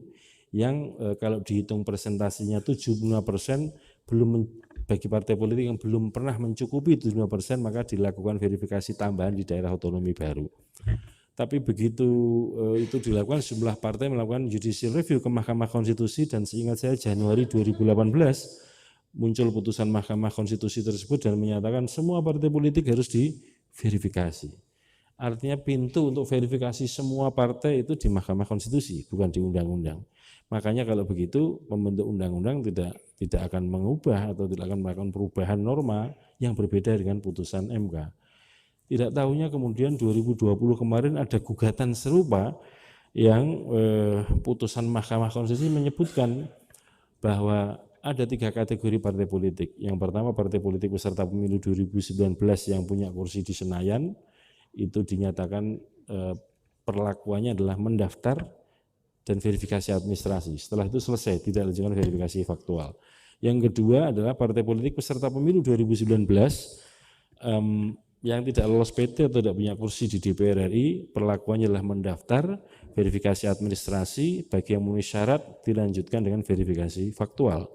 yang kalau dihitung presentasinya 75% belum, bagi partai politik yang belum pernah mencukupi 75%, maka dilakukan verifikasi tambahan di daerah otonomi baru. Tapi begitu itu dilakukan, sejumlah partai melakukan judicial review ke Mahkamah Konstitusi, dan seingat saya Januari 2018 muncul putusan Mahkamah Konstitusi tersebut dan menyatakan semua partai politik harus diverifikasi. Artinya pintu untuk verifikasi semua partai itu di Mahkamah Konstitusi, bukan di undang-undang. Makanya kalau begitu pembentuk undang-undang tidak akan mengubah atau tidak akan melakukan perubahan norma yang berbeda dengan putusan MK. Tidak tahunya kemudian 2020 kemarin ada gugatan serupa yang putusan Mahkamah Konstitusi menyebutkan bahwa ada 3 kategori partai politik. Yang pertama, partai politik peserta pemilu 2019 yang punya kursi di Senayan, itu dinyatakan perlakuannya adalah mendaftar dan verifikasi administrasi. Setelah itu selesai, tidak dilakukan verifikasi faktual. Yang kedua adalah partai politik peserta pemilu 2019 yang tidak lolos PT atau tidak punya kursi di DPR RI, perlakuannya adalah mendaftar, verifikasi administrasi, bagi yang memenuhi syarat dilanjutkan dengan verifikasi faktual.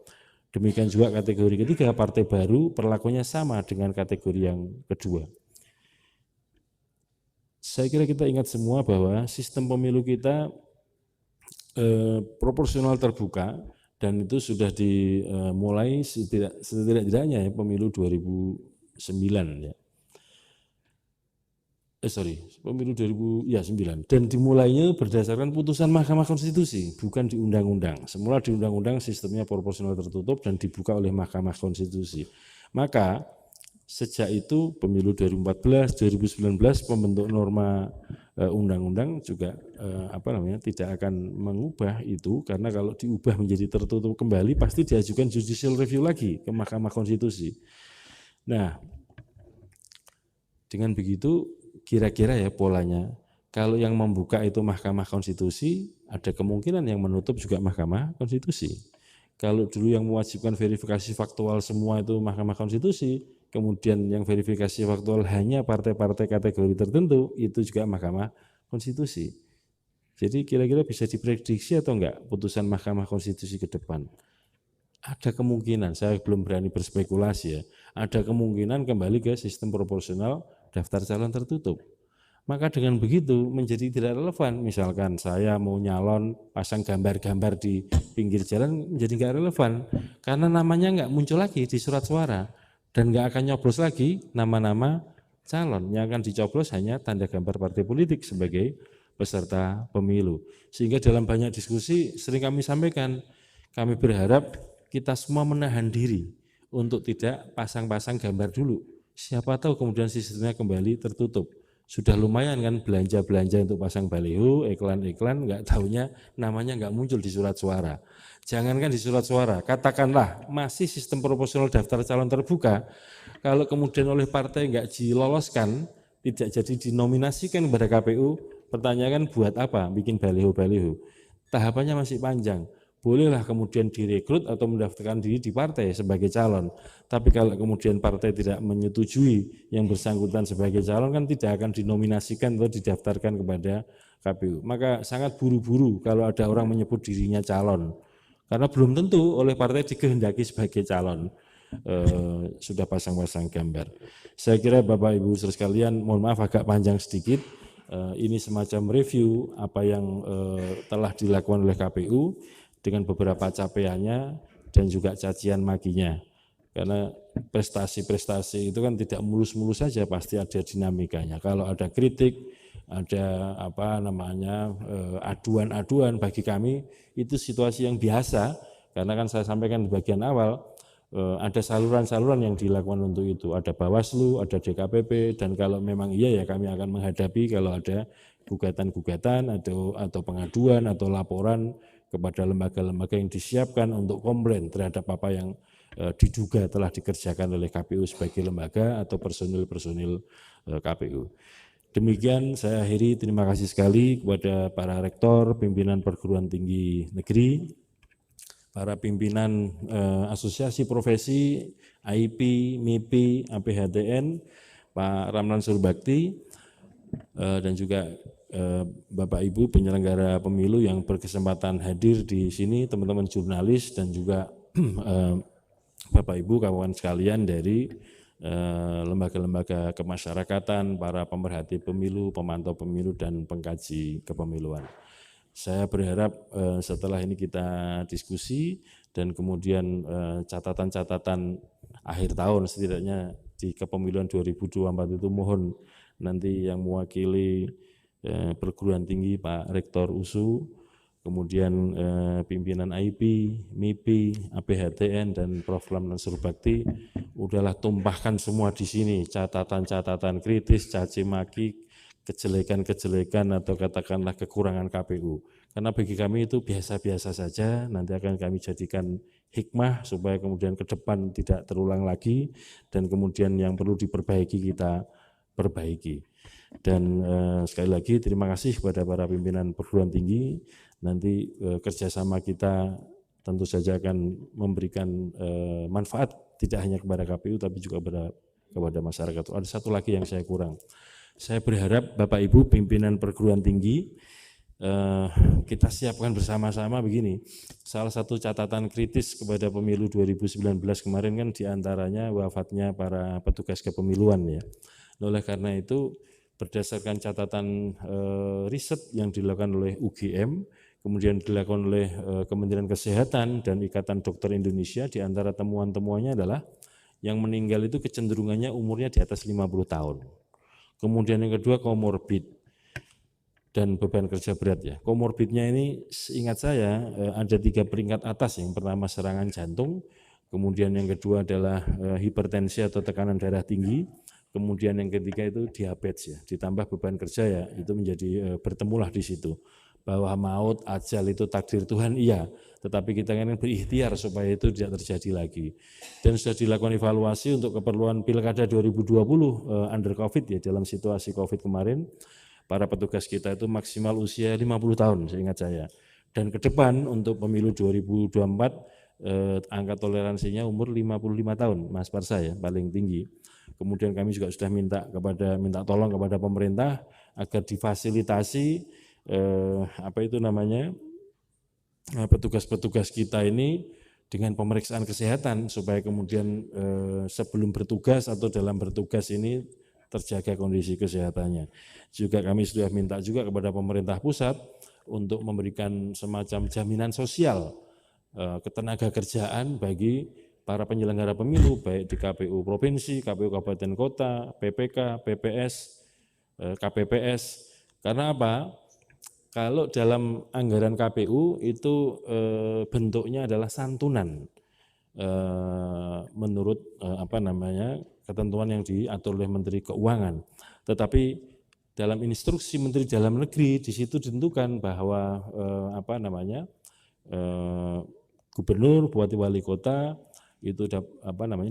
Demikian juga kategori ketiga, partai baru, perlakuannya sama dengan kategori yang kedua. Saya kira kita ingat semua bahwa sistem pemilu kita proporsional terbuka, dan itu sudah dimulai setidak-tidaknya ya pemilu 2009 ya. Pemilu 2009, dan dimulainya berdasarkan putusan Mahkamah Konstitusi, bukan di undang-undang. Semula di undang-undang sistemnya proporsional tertutup dan dibuka oleh Mahkamah Konstitusi. Maka sejak itu pemilu 2014, 2019 pembentuk norma undang-undang juga tidak akan mengubah itu, karena kalau diubah menjadi tertutup kembali pasti diajukan judicial review lagi ke Mahkamah Konstitusi. Nah, dengan begitu kira-kira ya polanya, kalau yang membuka itu Mahkamah Konstitusi, ada kemungkinan yang menutup juga Mahkamah Konstitusi. Kalau dulu yang mewajibkan verifikasi faktual semua itu Mahkamah Konstitusi, kemudian yang verifikasi faktual hanya partai-partai kategori tertentu, itu juga Mahkamah Konstitusi. Jadi kira-kira bisa diprediksi atau enggak putusan Mahkamah Konstitusi ke depan? Ada kemungkinan, saya belum berani berspekulasi ya, ada kemungkinan kembali ke sistem proporsional daftar calon tertutup. Maka dengan begitu menjadi tidak relevan. Misalkan saya mau nyalon pasang gambar-gambar di pinggir jalan, menjadi nggak relevan karena namanya nggak muncul lagi di surat suara, dan nggak akan nyoblos lagi nama-nama calon. Yang akan dicoblos hanya tanda gambar partai politik sebagai peserta pemilu. Sehingga dalam banyak diskusi sering kami sampaikan, kami berharap kita semua menahan diri untuk tidak pasang-pasang gambar dulu. Siapa tahu kemudian sistemnya kembali tertutup. Sudah lumayan kan belanja-belanja untuk pasang baliho, iklan-iklan, nggak tahunya namanya nggak muncul di surat suara. Jangankan di surat suara, katakanlah masih sistem proporsional daftar calon terbuka, kalau kemudian oleh partai nggak diloloskan, tidak jadi dinominasikan kepada KPU, pertanyaan buat apa bikin baliho-baliho? Tahapannya masih panjang. Bolehlah kemudian direkrut atau mendaftarkan diri di partai sebagai calon. Tapi kalau kemudian partai tidak menyetujui yang bersangkutan sebagai calon, kan tidak akan dinominasikan atau didaftarkan kepada KPU. Maka sangat buru-buru kalau ada orang menyebut dirinya calon. Karena belum tentu oleh partai dikehendaki sebagai calon. Sudah pasang-pasang gambar. Saya kira Bapak Ibu saudara sekalian, mohon maaf agak panjang sedikit. Ini semacam review apa yang telah dilakukan oleh KPU, dengan beberapa capaiannya dan juga cacian makinya. Karena prestasi-prestasi itu kan tidak mulus-mulus saja, pasti ada dinamikanya. Kalau ada kritik, ada aduan-aduan, bagi kami itu situasi yang biasa, karena kan saya sampaikan di bagian awal, ada saluran-saluran yang dilakukan untuk itu. Ada Bawaslu, ada DKPP, dan kalau memang iya ya kami akan menghadapi kalau ada gugatan-gugatan atau pengaduan atau laporan kepada lembaga-lembaga yang disiapkan untuk komplain terhadap apa yang diduga telah dikerjakan oleh KPU sebagai lembaga atau personil-personil KPU. Demikian saya akhiri, terima kasih sekali kepada para rektor, pimpinan perguruan tinggi negeri, para pimpinan asosiasi profesi, AIP, MIPI, APHTN, Pak Ramlan Surbakti, dan juga Bapak Ibu penyelenggara pemilu yang berkesempatan hadir di sini, teman-teman jurnalis dan juga Bapak Ibu kawan sekalian dari lembaga-lembaga kemasyarakatan, para pemerhati pemilu, pemantau pemilu, dan pengkaji kepemiluan. Saya berharap setelah ini kita diskusi dan kemudian catatan-catatan akhir tahun setidaknya di kepemiluan 2024 itu mohon nanti yang mewakili perguruan tinggi Pak Rektor USU, kemudian pimpinan AIP, MIPI, APHTN, dan Prof. Ramlan Surbakti, udahlah tumpahkan semua di sini catatan-catatan kritis, caci maki, kejelekan-kejelekan atau katakanlah kekurangan KPU. Karena bagi kami itu biasa-biasa saja, nanti akan kami jadikan hikmah supaya kemudian ke depan tidak terulang lagi dan kemudian yang perlu diperbaiki kita perbaiki. Dan sekali lagi terima kasih kepada para pimpinan perguruan tinggi, nanti kerjasama kita tentu saja akan memberikan manfaat tidak hanya kepada KPU tapi juga kepada masyarakat. Ada satu lagi yang saya kurang. Saya berharap Bapak Ibu pimpinan perguruan tinggi kita siapkan bersama-sama begini. Salah satu catatan kritis kepada pemilu 2019 kemarin kan diantaranya wafatnya para petugas kepemiluan ya. Oleh karena itu berdasarkan catatan riset yang dilakukan oleh UGM, kemudian dilakukan oleh Kementerian Kesehatan dan Ikatan Dokter Indonesia, di antara temuan-temuannya adalah yang meninggal itu kecenderungannya umurnya di atas 50 tahun. Kemudian yang kedua komorbid dan beban kerja berat ya. Komorbidnya ini seingat saya ada 3 peringkat atas. Yang pertama serangan jantung, kemudian yang kedua adalah hipertensi atau tekanan darah tinggi, kemudian yang ketiga itu diabetes ya. Ditambah beban kerja ya, itu menjadi bertemulah di situ. Bahwa maut, ajal itu takdir Tuhan iya, tetapi kita kan berikhtiar supaya itu tidak terjadi lagi. Dan sudah dilakukan evaluasi untuk keperluan Pilkada 2020 under Covid ya, dalam situasi Covid kemarin, para petugas kita itu maksimal usia 50 tahun seingat saya. Dan ke depan untuk pemilu 2024 angka toleransinya umur 55 tahun, Mas Parsa ya, paling tinggi. Kemudian kami juga sudah minta tolong kepada pemerintah agar difasilitasi petugas-petugas kita ini dengan pemeriksaan kesehatan supaya kemudian sebelum bertugas atau dalam bertugas ini terjaga kondisi kesehatannya. Juga kami sudah minta juga kepada pemerintah pusat untuk memberikan semacam jaminan sosial ketenaga kerjaan bagi para penyelenggara pemilu baik di KPU provinsi, KPU kabupaten kota, PPK, PPS, KPPS. Karena apa? Kalau dalam anggaran KPU itu bentuknya adalah santunan menurut ketentuan yang diatur oleh Menteri Keuangan. Tetapi dalam instruksi Menteri Dalam Negeri di situ ditentukan bahwa gubernur, bupati, wali kota itu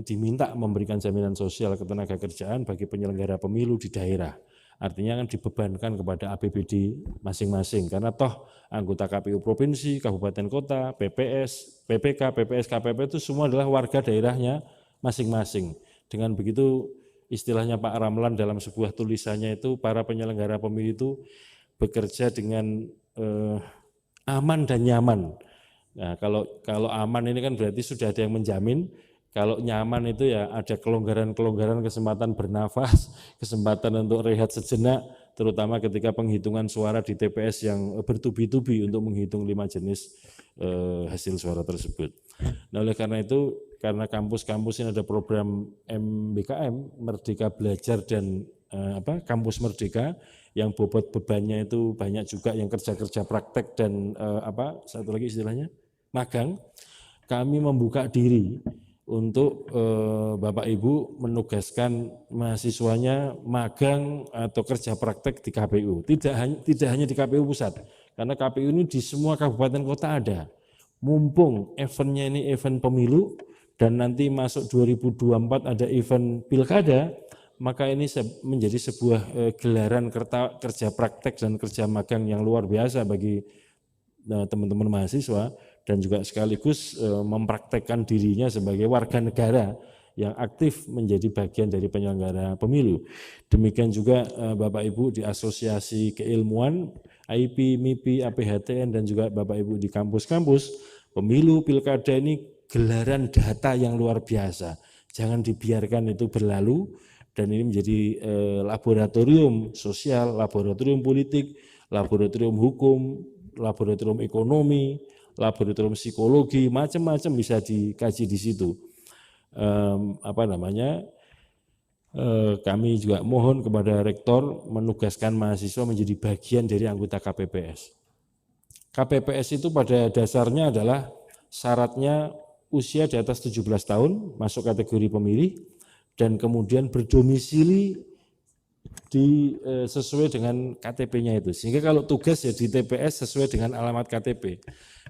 diminta memberikan jaminan sosial ketenaga kerjaan bagi penyelenggara pemilu di daerah. Artinya kan dibebankan kepada APBD masing-masing karena toh anggota KPU provinsi, kabupaten kota, PPS, PPK, PPS, KPP itu semua adalah warga daerahnya masing-masing. Dengan begitu istilahnya Pak Ramlan dalam sebuah tulisannya itu para penyelenggara pemilu itu bekerja dengan aman dan nyaman. Nah, kalau aman ini kan berarti sudah ada yang menjamin. Kalau nyaman itu ya ada kelonggaran-kelonggaran, kesempatan bernafas, kesempatan untuk rehat sejenak, terutama ketika penghitungan suara di TPS yang bertubi-tubi untuk menghitung 5 jenis hasil suara tersebut. Nah, oleh karena itu, karena kampus-kampus ini ada program MBKM, Merdeka Belajar dan Kampus Merdeka, yang bobot bebannya itu banyak juga yang kerja-kerja praktek dan satu lagi istilahnya magang, kami membuka diri untuk Bapak Ibu menugaskan mahasiswanya magang atau kerja praktek di KPU. Tidak hanya di KPU pusat, karena KPU ini di semua kabupaten kota ada. Mumpung eventnya ini event pemilu dan nanti masuk 2024 ada event pilkada, maka ini menjadi sebuah gelaran kerja praktek dan kerja magang yang luar biasa bagi teman-teman mahasiswa, dan juga sekaligus mempraktekkan dirinya sebagai warga negara yang aktif menjadi bagian dari penyelenggara pemilu. Demikian juga Bapak Ibu di Asosiasi Keilmuan, IP, MIPI, APHTN, dan juga Bapak Ibu di kampus-kampus, pemilu pilkada ini gelaran data yang luar biasa. Jangan dibiarkan itu berlalu, dan ini menjadi laboratorium sosial, laboratorium politik, laboratorium hukum, laboratorium ekonomi, laboratorium psikologi, macam-macam bisa dikaji di situ. Kami juga mohon kepada rektor menugaskan mahasiswa menjadi bagian dari anggota KPPS. KPPS itu pada dasarnya adalah syaratnya usia di atas 17 tahun, masuk kategori pemilih, dan kemudian berdomisili sesuai dengan KTP-nya itu. Sehingga kalau tugas ya di TPS sesuai dengan alamat KTP.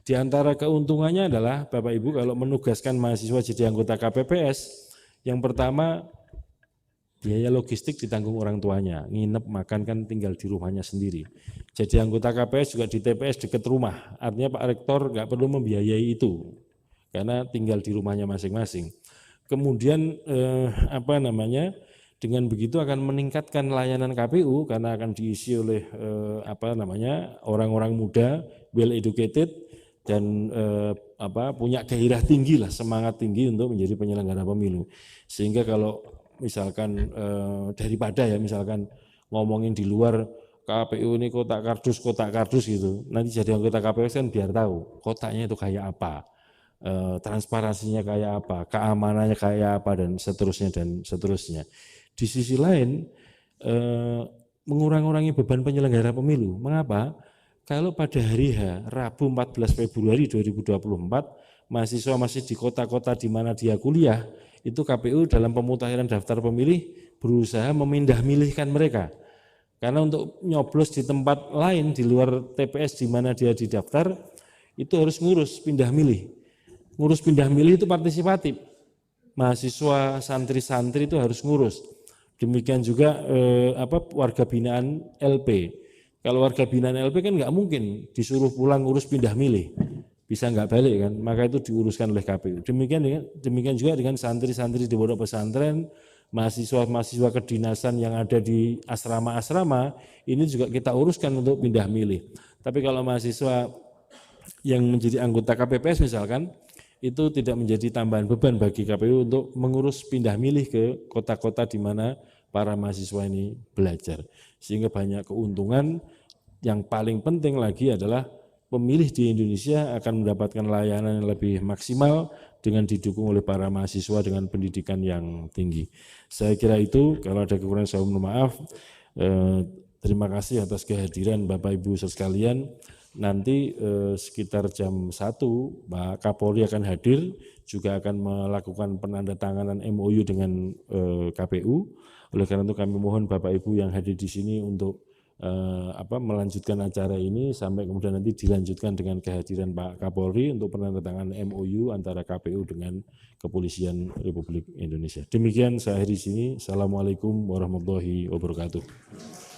Di antara keuntungannya adalah Bapak Ibu kalau menugaskan mahasiswa jadi anggota KPPS, yang pertama biaya logistik ditanggung orang tuanya, nginep makan kan tinggal di rumahnya sendiri. Jadi anggota KPS juga di TPS dekat rumah, artinya Pak Rektor nggak perlu membiayai itu, karena tinggal di rumahnya masing-masing. Kemudian dengan begitu akan meningkatkan layanan KPU karena akan diisi oleh orang-orang muda, well educated, dan punya gairah tinggi lah, semangat tinggi untuk menjadi penyelenggara pemilu. Sehingga kalau misalkan daripada ya misalkan ngomongin di luar KPU ini kotak kardus gitu, nanti jadi anggota KPU kan biar tahu kotaknya itu kayak apa, transparansinya kayak apa, keamanannya kayak apa, dan seterusnya. Di sisi lain mengurangi beban penyelenggara pemilu. Mengapa? Kalau pada hari H, Rabu 14 Februari 2024, mahasiswa masih di kota-kota di mana dia kuliah, itu KPU dalam pemutakhiran daftar pemilih berusaha memindah milihkan mereka. Karena untuk nyoblos di tempat lain di luar TPS di mana dia didaftar, itu harus ngurus pindah milih. Ngurus pindah milih itu partisipatif. Mahasiswa, santri-santri itu harus ngurus. Demikian juga warga binaan LP. Kalau warga binaan LP kan nggak mungkin disuruh pulang ngurus pindah milih, bisa nggak balik kan, maka itu diuruskan oleh KPU. Demikian juga dengan santri-santri di pondok pesantren, mahasiswa-mahasiswa kedinasan yang ada di asrama-asrama, ini juga kita uruskan untuk pindah milih. Tapi kalau mahasiswa yang menjadi anggota KPPS misalkan, itu tidak menjadi tambahan beban bagi KPU untuk mengurus pindah milih ke kota-kota di mana para mahasiswa ini belajar. Sehingga banyak keuntungan. Yang paling penting lagi adalah pemilih di Indonesia akan mendapatkan layanan yang lebih maksimal dengan didukung oleh para mahasiswa dengan pendidikan yang tinggi. Saya kira itu, kalau ada kekurangan saya mohon maaf. Terima kasih atas kehadiran Bapak Ibu sekalian. Nanti sekitar jam 1 Pak Kapolri akan hadir, juga akan melakukan penandatanganan MOU dengan KPU. Oleh karena itu kami mohon Bapak Ibu yang hadir di sini untuk melanjutkan acara ini sampai kemudian nanti dilanjutkan dengan kehadiran Pak Kapolri untuk penandatanganan MOU antara KPU dengan Kepolisian Republik Indonesia. Demikian saya akhiri di sini. Assalamualaikum warahmatullahi wabarakatuh.